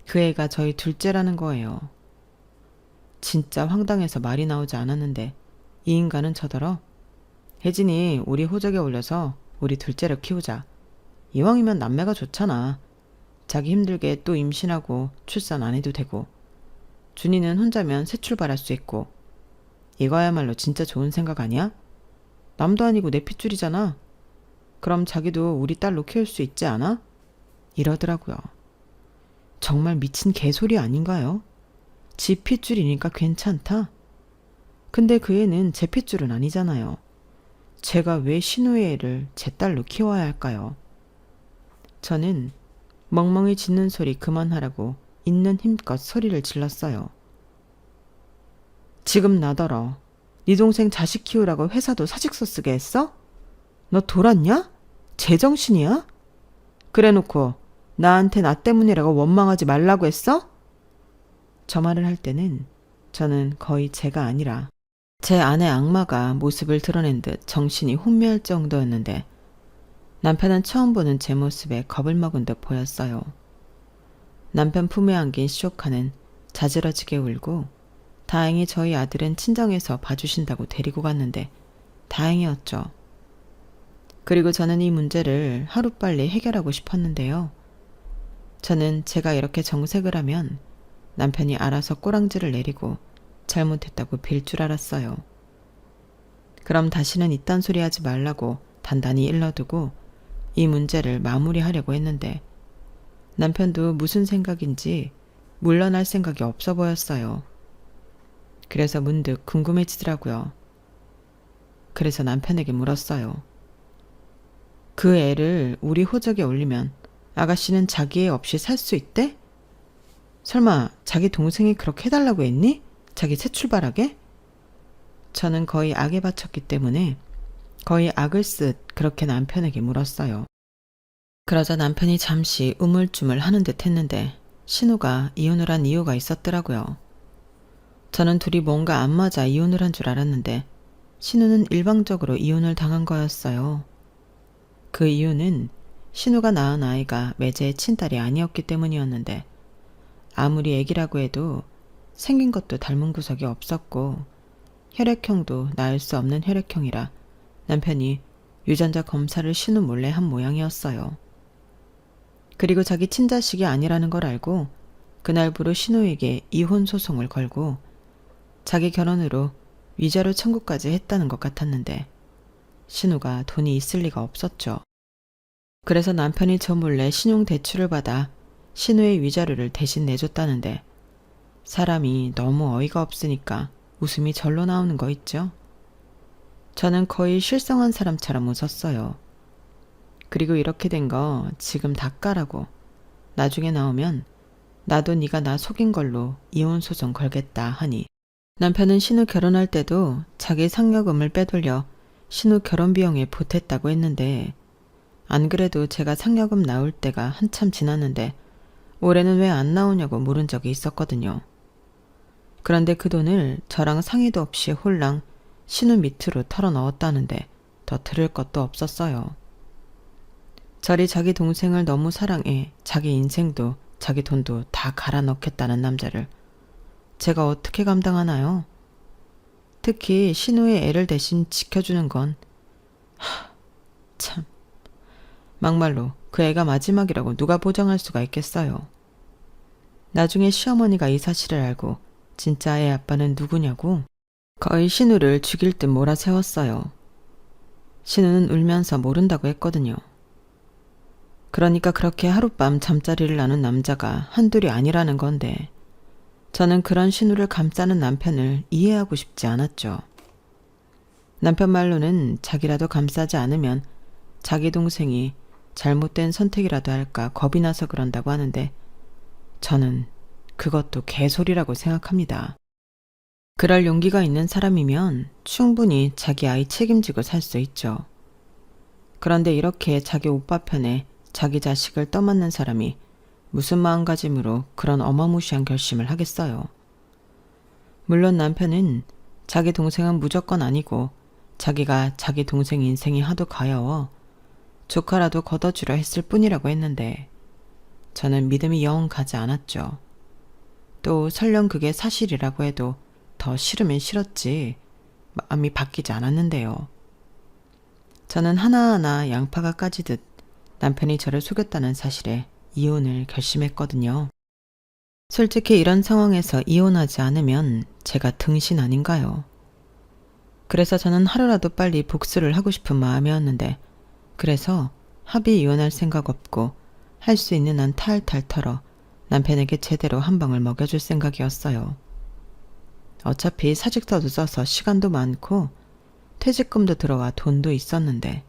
그 애가 저희 둘째라는 거예요. 진짜 황당해서 말이 나오지 않았는데 이 인간은 저더러 혜진이 우리 호적에 올려서 우리 둘째를 키우자. 이왕이면 남매가 좋잖아. 자기 힘들게 또 임신하고 출산 안 해도 되고 준이는 혼자면 새 출발할 수 있고 이거야말로 진짜 좋은 생각 아니야? 남도 아니고 내 핏줄이잖아. 그럼 자기도 우리 딸로 키울 수 있지 않아? 이러더라고요. 정말 미친 개소리 아닌가요? 지 핏줄이니까 괜찮다. 근데 그 애는 제 핏줄은 아니잖아요. 제가 왜 신우의 애를 제 딸로 키워야 할까요? 저는 멍멍이 짖는 소리 그만하라고 있는 힘껏 소리를 질렀어요. 지금 나더러 네 동생 자식 키우라고 회사도 사직서 쓰게 했어? 너 돌았냐? 제정신이야? 그래놓고 나한테 나 때문이라고 원망하지 말라고 했어? 저 말을 할 때는 저는 거의 제가 아니라 제 안의 악마가 모습을 드러낸 듯 정신이 혼미할 정도였는데 남편은 처음 보는 제 모습에 겁을 먹은 듯 보였어요. 남편 품에 안긴 시조카는 자지러지게 울고 다행히 저희 아들은 친정에서 봐주신다고 데리고 갔는데 다행이었죠. 그리고 저는 이 문제를 하루빨리 해결하고 싶었는데요. 저는 제가 이렇게 정색을 하면 남편이 알아서 꼬랑지를 내리고 잘못했다고 빌 줄 알았어요. 그럼 다시는 이딴 소리 하지 말라고 단단히 일러두고 이 문제를 마무리하려고 했는데 남편도 무슨 생각인지 물러날 생각이 없어 보였어요. 그래서 문득 궁금해지더라고요. 그래서 남편에게 물었어요. 그 애를 우리 호적에 올리면 아가씨는 자기 애 없이 살 수 있대? 설마 자기 동생이 그렇게 해달라고 했니? 자기 새 출발하게? 저는 거의 악에 바쳤기 때문에 거의 악을 쓰듯 그렇게 남편에게 물었어요. 그러자 남편이 잠시 우물쭈물 하는 듯 했는데 신우가 이혼을 한 이유가 있었더라고요. 저는 둘이 뭔가 안 맞아 이혼을 한 줄 알았는데 신우는 일방적으로 이혼을 당한 거였어요. 그 이유는 신우가 낳은 아이가 매제의 친딸이 아니었기 때문이었는데 아무리 애기라고 해도 생긴 것도 닮은 구석이 없었고 혈액형도 낳을 수 없는 혈액형이라 남편이 유전자 검사를 신우 몰래 한 모양이었어요. 그리고 자기 친자식이 아니라는 걸 알고 그날부로 신우에게 이혼 소송을 걸고 자기 결혼으로 위자료 청구까지 했다는 것 같았는데 신우가 돈이 있을 리가 없었죠. 그래서 남편이 저 몰래 신용대출을 받아 신우의 위자료를 대신 내줬다는데 사람이 너무 어이가 없으니까 웃음이 절로 나오는 거 있죠. 저는 거의 실성한 사람처럼 웃었어요. 그리고 이렇게 된 거 지금 다 까라고 나중에 나오면 나도 네가 나 속인 걸로 이혼 소송 걸겠다 하니 남편은 신우 결혼할 때도 자기 상여금을 빼돌려 신우 결혼 비용에 보탰다고 했는데 안 그래도 제가 상여금 나올 때가 한참 지났는데 올해는 왜 안 나오냐고 물은 적이 있었거든요. 그런데 그 돈을 저랑 상의도 없이 홀랑 신우 밑으로 털어 넣었다는데 더 들을 것도 없었어요. 저리 자기 동생을 너무 사랑해 자기 인생도 자기 돈도 다 갈아 넣겠다는 남자를 제가 어떻게 감당하나요? 특히 신우의 애를 대신 지켜주는 건 참 막말로 그 애가 마지막이라고 누가 보장할 수가 있겠어요. 나중에 시어머니가 이 사실을 알고 진짜 애 아빠는 누구냐고 거의 신우를 죽일 듯 몰아세웠어요. 신우는 울면서 모른다고 했거든요. 그러니까 그렇게 하룻밤 잠자리를 나눈 남자가 한둘이 아니라는 건데 저는 그런 신우를 감싸는 남편을 이해하고 싶지 않았죠. 남편 말로는 자기라도 감싸지 않으면 자기 동생이 잘못된 선택이라도 할까 겁이 나서 그런다고 하는데 저는 그것도 개소리라고 생각합니다. 그럴 용기가 있는 사람이면 충분히 자기 아이 책임지고 살 수 있죠. 그런데 이렇게 자기 오빠 편에 자기 자식을 떠맡는 사람이 무슨 마음가짐으로 그런 어마무시한 결심을 하겠어요. 물론 남편은 자기 동생은 무조건 아니고 자기가 자기 동생 인생이 하도 가여워 조카라도 걷어주려 했을 뿐이라고 했는데 저는 믿음이 영 가지 않았죠. 또 설령 그게 사실이라고 해도 더 싫으면 싫었지 마음이 바뀌지 않았는데요. 저는 하나하나 양파가 까지듯 남편이 저를 속였다는 사실에 이혼을 결심했거든요. 솔직히 이런 상황에서 이혼하지 않으면 제가 등신 아닌가요? 그래서 저는 하루라도 빨리 복수를 하고 싶은 마음이었는데 그래서 합의 이혼할 생각 없고 할 수 있는 한 탈탈 털어 남편에게 제대로 한 방을 먹여줄 생각이었어요. 어차피 사직서도 써서 시간도 많고 퇴직금도 들어와 돈도 있었는데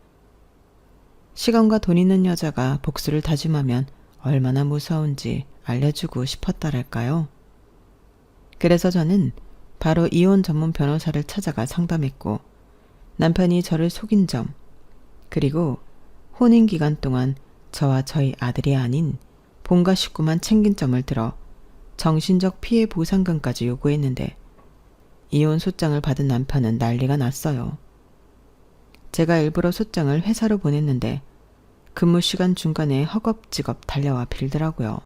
시간과 돈 있는 여자가 복수를 다짐하면 얼마나 무서운지 알려주고 싶었다랄까요. 그래서 저는 바로 이혼 전문 변호사를 찾아가 상담했고 남편이 저를 속인 점 그리고 혼인 기간 동안 저와 저희 아들이 아닌 본가 식구만 챙긴 점을 들어 정신적 피해 보상금까지 요구했는데 이혼 소장을 받은 남편은 난리가 났어요. 제가 일부러 소장을 회사로 보냈는데 근무 시간 중간에 허겁지겁 달려와 빌더라고요.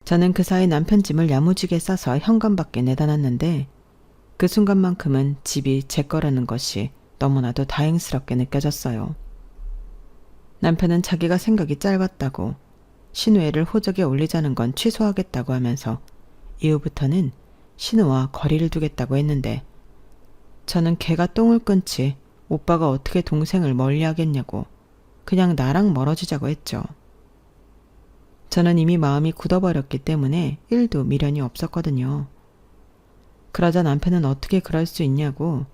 저는 그 사이 남편 짐을 야무지게 싸서 현관 밖에 내다 놨는데 그 순간만큼은 집이 제 거라는 것이 너무나도 다행스럽게 느껴졌어요. 남편은 자기가 생각이 짧았다고 신우애를 호적에 올리자는 건 취소하겠다고 하면서 이후부터는 신우와 거리를 두겠다고 했는데 저는 걔가 똥을 끊지 오빠가 어떻게 동생을 멀리하겠냐고 그냥 나랑 멀어지자고 했죠. 저는 이미 마음이 굳어버렸기 때문에 1도 미련이 없었거든요. 그러자 남편은 어떻게 그럴 수 있냐고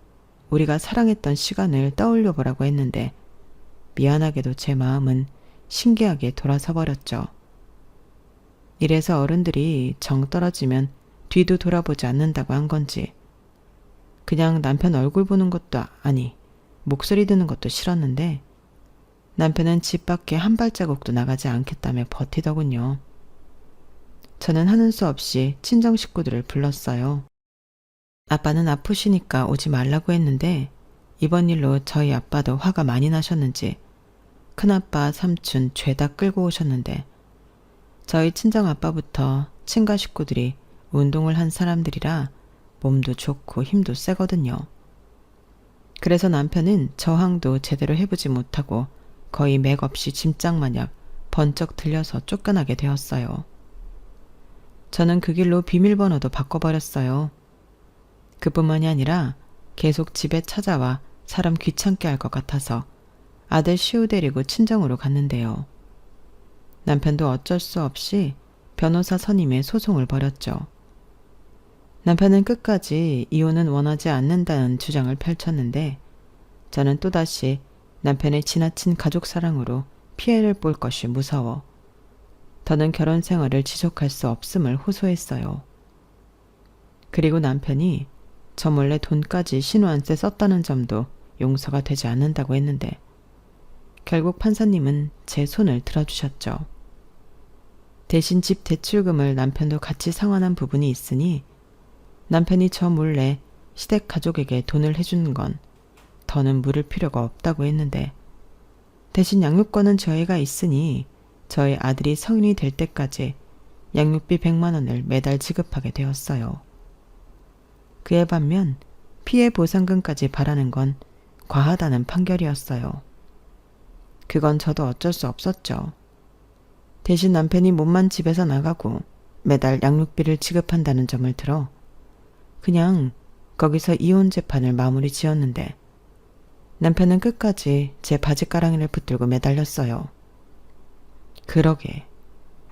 우리가 사랑했던 시간을 떠올려 보라고 했는데 미안하게도 제 마음은 신기하게 돌아서 버렸죠. 이래서 어른들이 정 떨어지면 뒤도 돌아보지 않는다고 한 건지 그냥 남편 얼굴 보는 것도 아니 목소리 듣는 것도 싫었는데 남편은 집 밖에 한 발자국도 나가지 않겠다며 버티더군요. 저는 하는 수 없이 친정 식구들을 불렀어요. 아빠는 아프시니까 오지 말라고 했는데 이번 일로 저희 아빠도 화가 많이 나셨는지 큰아빠, 삼촌 죄다 끌고 오셨는데 저희 친정아빠부터 친가 식구들이 운동을 한 사람들이라 몸도 좋고 힘도 세거든요. 그래서 남편은 저항도 제대로 해보지 못하고 거의 맥없이 짐짝마냥 번쩍 들려서 쫓겨나게 되었어요. 저는 그 길로 비밀번호도 바꿔버렸어요. 그뿐만이 아니라 계속 집에 찾아와 사람 귀찮게 할 것 같아서 아들 시우 데리고 친정으로 갔는데요. 남편도 어쩔 수 없이 변호사 선임의 소송을 벌였죠. 남편은 끝까지 이혼은 원하지 않는다는 주장을 펼쳤는데 저는 또다시 남편의 지나친 가족 사랑으로 피해를 볼 것이 무서워 더는 결혼 생활을 지속할 수 없음을 호소했어요. 그리고 남편이 저 몰래 돈까지 신우한테 썼다는 점도 용서가 되지 않는다고 했는데 결국 판사님은 제 손을 들어주셨죠. 대신 집 대출금을 남편도 같이 상환한 부분이 있으니 남편이 저 몰래 시댁 가족에게 돈을 해주는 건 더는 물을 필요가 없다고 했는데 대신 양육권은 저희가 있으니 저희 아들이 성인이 될 때까지 양육비 100만 원을 매달 지급하게 되었어요. 그에 반면 피해 보상금까지 바라는 건 과하다는 판결이었어요. 그건 저도 어쩔 수 없었죠. 대신 남편이 몸만 집에서 나가고 매달 양육비를 지급한다는 점을 들어 그냥 거기서 이혼 재판을 마무리 지었는데 남편은 끝까지 제 바지가랑이를 붙들고 매달렸어요. 그러게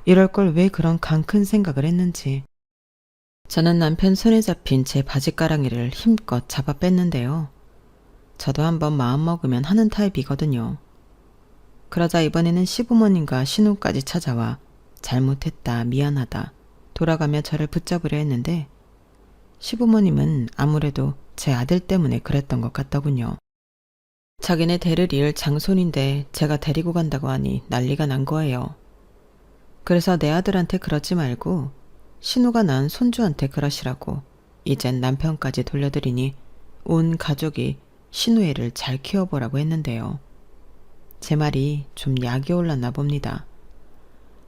이럴 걸 왜 그런 강 큰 생각을 했는지. 저는 남편 손에 잡힌 제 바지가랑이를 힘껏 잡아 뺐는데요. 저도 한번 마음먹으면 하는 타입이거든요. 그러자 이번에는 시부모님과 신우까지 찾아와 잘못했다, 미안하다, 돌아가며 저를 붙잡으려 했는데 시부모님은 아무래도 제 아들 때문에 그랬던 것 같더군요. 자기네 데릴 일 장손인데 제가 데리고 간다고 하니 난리가 난 거예요. 그래서 내 아들한테 그러지 말고 신우가 난 손주한테 그러시라고 이젠 남편까지 돌려드리니 온 가족이 신우 애를 잘 키워보라고 했는데요. 제 말이 좀 약이 올랐나 봅니다.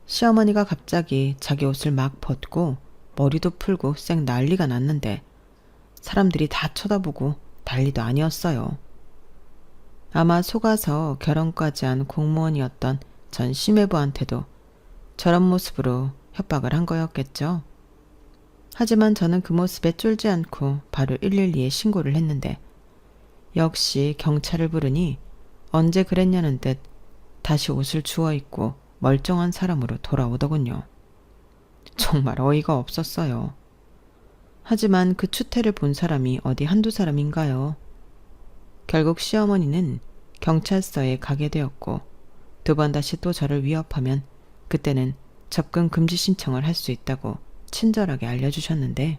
시어머니가 갑자기 자기 옷을 막 벗고 머리도 풀고 쌩 난리가 났는데 사람들이 다 쳐다보고 난리도 아니었어요. 아마 속아서 결혼까지 한 공무원이었던 전 심해부한테도 저런 모습으로 협박을 한 거였겠죠. 하지만 저는 그 모습에 쫄지 않고 바로 112에 신고를 했는데 역시 경찰을 부르니 언제 그랬냐는 듯 다시 옷을 주워 입고 멀쩡한 사람으로 돌아오더군요. 정말 어이가 없었어요. 하지만 그 추태를 본 사람이 어디 한두 사람인가요? 결국 시어머니는 경찰서에 가게 되었고 2번 다시 또 저를 위협하면 그때는 접근 금지 신청을 할 수 있다고 친절하게 알려주셨는데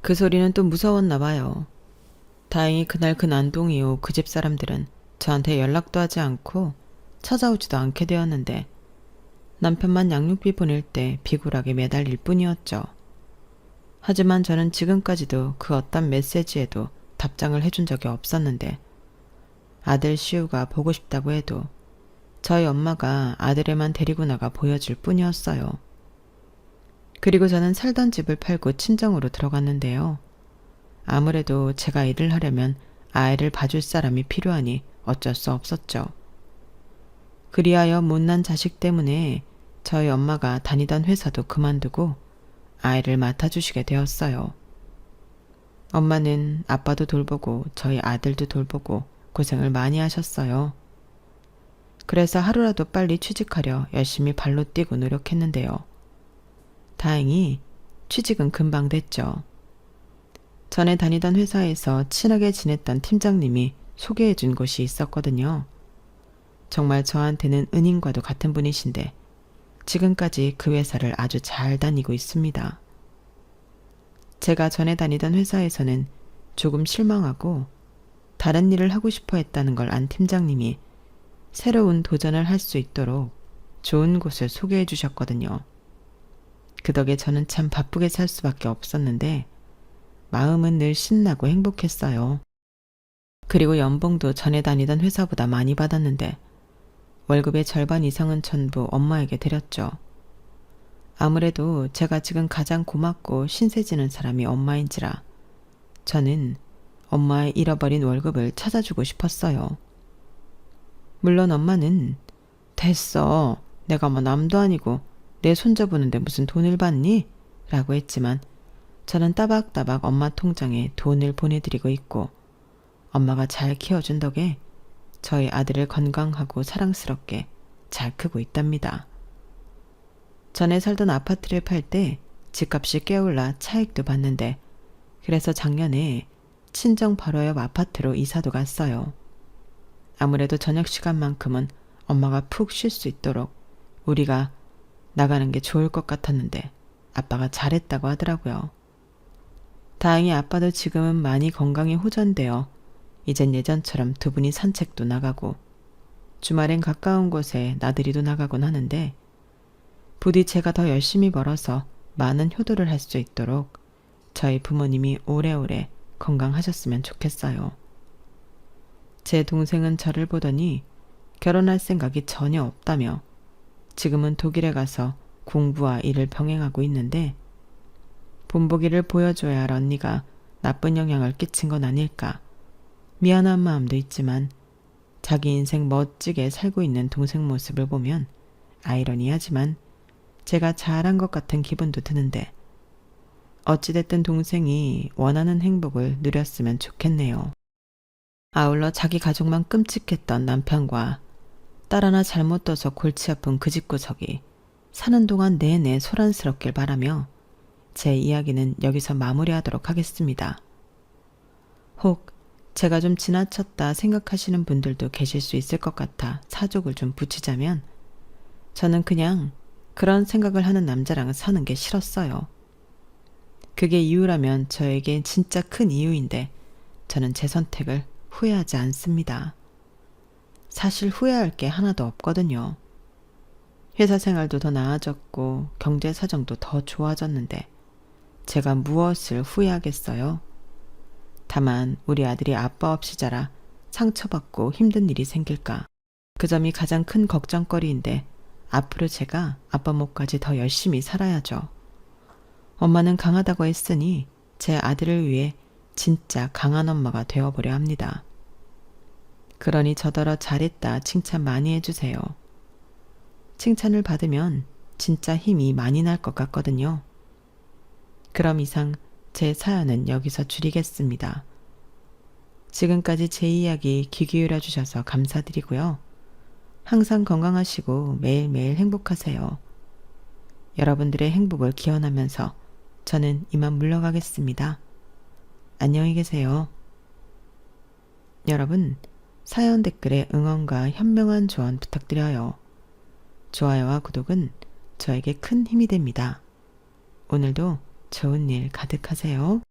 그 소리는 또 무서웠나 봐요. 다행히 그날 그 난동 이후 그 집 사람들은 저한테 연락도 하지 않고 찾아오지도 않게 되었는데 남편만 양육비 보낼 때 비굴하게 매달릴 뿐이었죠. 하지만 저는 지금까지도 그 어떤 메시지에도 답장을 해준 적이 없었는데 아들 시우가 보고 싶다고 해도 저희 엄마가 아들애만 데리고 나가 보여줄 뿐이었어요. 그리고 저는 살던 집을 팔고 친정으로 들어갔는데요. 아무래도 제가 일을 하려면 아이를 봐줄 사람이 필요하니 어쩔 수 없었죠. 그리하여 못난 자식 때문에 저희 엄마가 다니던 회사도 그만두고 아이를 맡아주시게 되었어요. 엄마는 아빠도 돌보고 저희 아들도 돌보고 고생을 많이 하셨어요. 그래서 하루라도 빨리 취직하려 열심히 발로 뛰고 노력했는데요. 다행히 취직은 금방 됐죠. 전에 다니던 회사에서 친하게 지냈던 팀장님이 소개해준 곳이 있었거든요. 정말 저한테는 은인과도 같은 분이신데 지금까지 그 회사를 아주 잘 다니고 있습니다. 제가 전에 다니던 회사에서는 조금 실망하고 다른 일을 하고 싶어 했다는 걸 안 팀장님이 새로운 도전을 할 수 있도록 좋은 곳을 소개해 주셨거든요. 그 덕에 저는 참 바쁘게 살 수밖에 없었는데 마음은 늘 신나고 행복했어요. 그리고 연봉도 전에 다니던 회사보다 많이 받았는데 월급의 절반 이상은 전부 엄마에게 드렸죠. 아무래도 제가 지금 가장 고맙고 신세지는 사람이 엄마인지라 저는 엄마의 잃어버린 월급을 찾아주고 싶었어요. 물론 엄마는 됐어. 내가 뭐 남도 아니고 내 손자 보는데 무슨 돈을 받니? 라고 했지만 저는 따박따박 엄마 통장에 돈을 보내드리고 있고 엄마가 잘 키워준 덕에 저희 아들을 건강하고 사랑스럽게 잘 크고 있답니다. 전에 살던 아파트를 팔 때 집값이 꽤 올라 차익도 봤는데 그래서 작년에 친정 바로 옆 아파트로 이사도 갔어요. 아무래도 저녁 시간만큼은 엄마가 푹 쉴 수 있도록 우리가 나가는 게 좋을 것 같았는데 아빠가 잘했다고 하더라고요. 다행히 아빠도 지금은 많이 건강이 호전되어 이젠 예전처럼 2분이 산책도 나가고 주말엔 가까운 곳에 나들이도 나가곤 하는데 부디 제가 더 열심히 벌어서 많은 효도를 할 수 있도록 저희 부모님이 오래오래 건강하셨으면 좋겠어요. 제 동생은 저를 보더니 결혼할 생각이 전혀 없다며 지금은 독일에 가서 공부와 일을 병행하고 있는데 본보기를 보여줘야 할 언니가 나쁜 영향을 끼친 건 아닐까 미안한 마음도 있지만 자기 인생 멋지게 살고 있는 동생 모습을 보면 아이러니하지만 제가 잘한 것 같은 기분도 드는데 어찌됐든 동생이 원하는 행복을 누렸으면 좋겠네요. 아울러 자기 가족만 끔찍했던 남편과 딸 하나 잘못 둬서 골치 아픈 그 집구석이 사는 동안 내내 소란스럽길 바라며 제 이야기는 여기서 마무리하도록 하겠습니다. 혹 제가 좀 지나쳤다 생각하시는 분들도 계실 수 있을 것 같아 사족을 좀 붙이자면 저는 그냥 그런 생각을 하는 남자랑 사는 게 싫었어요. 그게 이유라면 저에게 진짜 큰 이유인데 저는 제 선택을 후회하지 않습니다. 사실 후회할 게 하나도 없거든요. 회사 생활도 더 나아졌고 경제 사정도 더 좋아졌는데 제가 무엇을 후회하겠어요? 다만 우리 아들이 아빠 없이 자라 상처받고 힘든 일이 생길까. 그 점이 가장 큰 걱정거리인데 앞으로 제가 아빠 몫까지 더 열심히 살아야죠. 엄마는 강하다고 했으니 제 아들을 위해 진짜 강한 엄마가 되어보려 합니다. 그러니 저더러 잘했다 칭찬 많이 해주세요. 칭찬을 받으면 진짜 힘이 많이 날 것 같거든요. 그럼 이상 제 사연은 여기서 줄이겠습니다. 지금까지 제 이야기 귀 기울여 주셔서 감사드리고요. 항상 건강하시고 매일매일 행복하세요. 여러분들의 행복을 기원하면서 저는 이만 물러가겠습니다. 안녕히 계세요. 여러분, 사연 댓글에 응원과 현명한 조언 부탁드려요. 좋아요와 구독은 저에게 큰 힘이 됩니다. 오늘도 좋은 일 가득하세요.